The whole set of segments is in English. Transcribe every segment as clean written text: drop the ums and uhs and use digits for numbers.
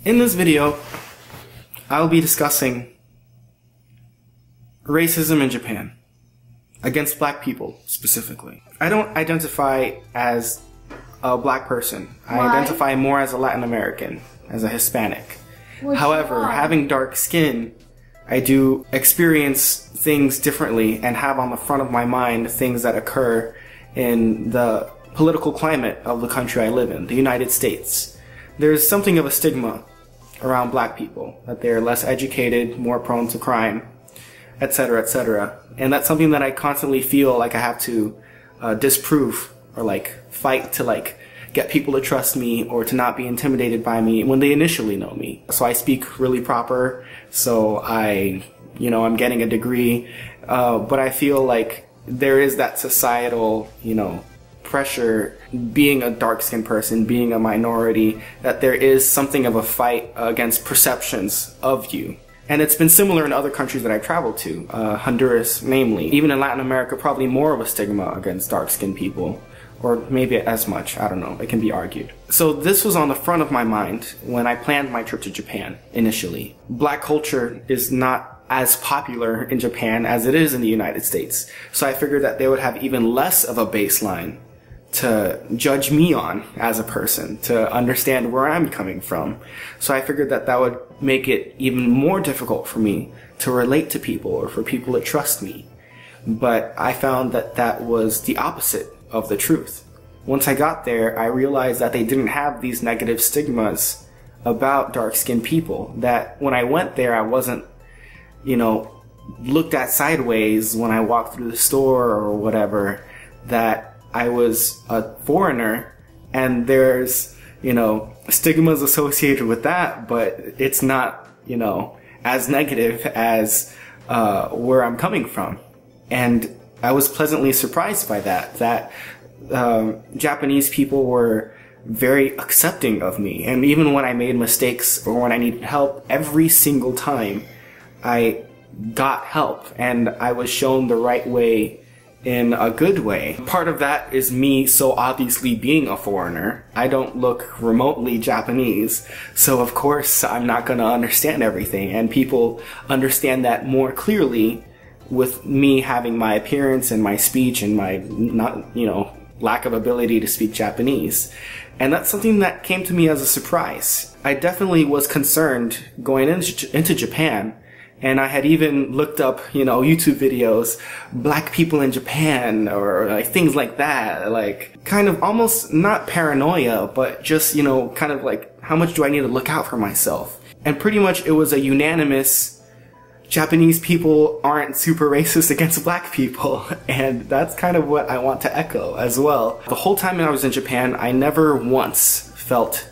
In this video, I'll be discussing racism in Japan, against black people specifically. I don't identify as a black person. I identify more as a Latin American, as a Hispanic. However, having dark skin, I do experience things differently and have on the front of my mind things that occur in the political climate of the country I live in, the United States. There's something of a stigma around black people, that they're less educated, more prone to crime, etc., etc. And that's something that I constantly feel like I have to disprove or fight to get people to trust me or to not be intimidated by me when they initially know me. So I speak really proper, so I'm getting a degree, but I feel like there is that societal, pressure, being a dark-skinned person, being a minority, that there is something of a fight against perceptions of you. And it's been similar in other countries that I've traveled to, Honduras namely. Even in Latin America, probably more of a stigma against dark-skinned people. Or maybe as much, I don't know, it can be argued. So this was on the front of my mind when I planned my trip to Japan initially. Black culture is not as popular in Japan as it is in the United States. So I figured that they would have even less of a baseline to judge me on as a person, to understand where I'm coming from. So I figured that that would make it even more difficult for me to relate to people or for people to trust me. But I found that that was the opposite of the truth. Once I got there, I realized that they didn't have these negative stigmas about dark-skinned people, that when I went there, I wasn't, looked at sideways when I walked through the store or whatever, that I was a foreigner, and there's, stigmas associated with that, but it's not, as negative as where I'm coming from. And I was pleasantly surprised by that Japanese people were very accepting of me. And even when I made mistakes or when I needed help, every single time I got help and I was shown the right way in a good way. Part of that is me so obviously being a foreigner. I don't look remotely Japanese, so of course I'm not gonna understand everything, and people understand that more clearly with me having my appearance and my speech and my lack of ability to speak Japanese. And that's something that came to me as a surprise. I definitely was concerned going into Japan, and I had even looked up, YouTube videos, black people in Japan, or things like that, kind of almost not paranoia, but just, how much do I need to look out for myself? And pretty much it was a unanimous, Japanese people aren't super racist against black people, and that's kind of what I want to echo as well. The whole time I was in Japan, I never once felt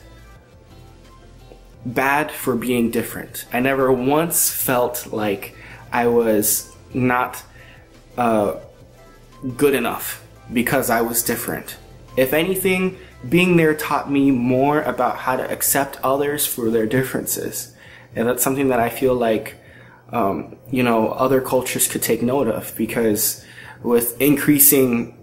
bad for being different. I never once felt like I was not good enough because I was different. If anything, being there taught me more about how to accept others for their differences. And that's something that I feel like other cultures could take note of, because with increasing,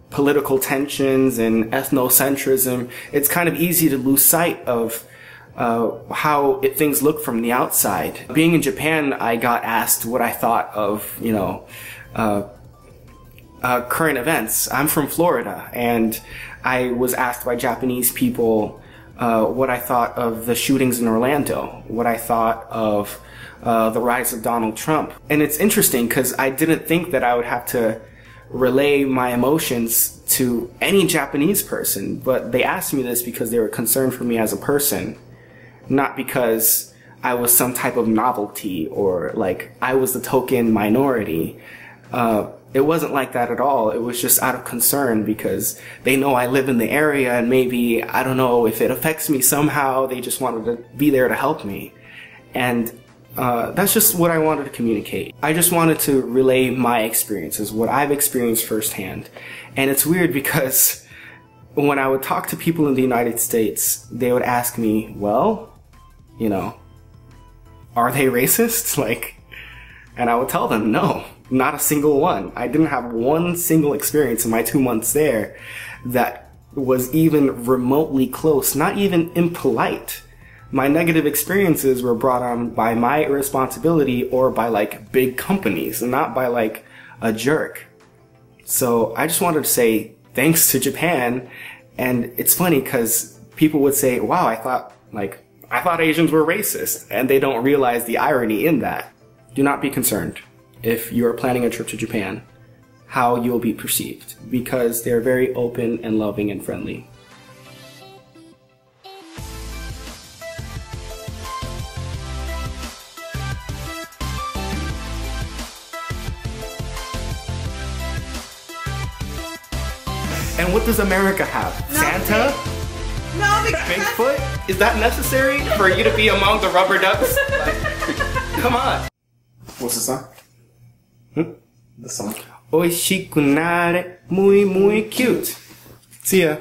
political tensions and ethnocentrism, it's kind of easy to lose sight of how things look from the outside. Being in Japan, I got asked what I thought of, current events. I'm from Florida, and I was asked by Japanese people what I thought of the shootings in Orlando, what I thought of the rise of Donald Trump. And it's interesting because I didn't think that I would have to relay my emotions to any Japanese person, but they asked me this because they were concerned for me as a person, not because I was some type of novelty or I was the token minority. It wasn't like that at all. It was just out of concern because they know I live in the area, and maybe, I don't know, if it affects me somehow, they just wanted to be there to help me. And that's just what I wanted to communicate. I just wanted to relay my experiences, what I've experienced firsthand. And it's weird because when I would talk to people in the United States, they would ask me, well, are they racist? And I would tell them, no, not a single one. I didn't have one single experience in my 2 months there that was even remotely close, not even impolite, my negative experiences were brought on by my irresponsibility or by like big companies and not by like a jerk. So I just wanted to say thanks to Japan. And it's funny because people would say, wow, I thought Asians were racist, and they don't realize the irony in that. Do not be concerned if you are planning a trip to Japan how you will be perceived, because they're very open and loving and friendly. And what does America have? Nothing. Santa? No, because Bigfoot? Is that necessary for you to be among the rubber ducks? Like, come on. What's the song? The song. Oishiku nare, muy muy cute. See ya.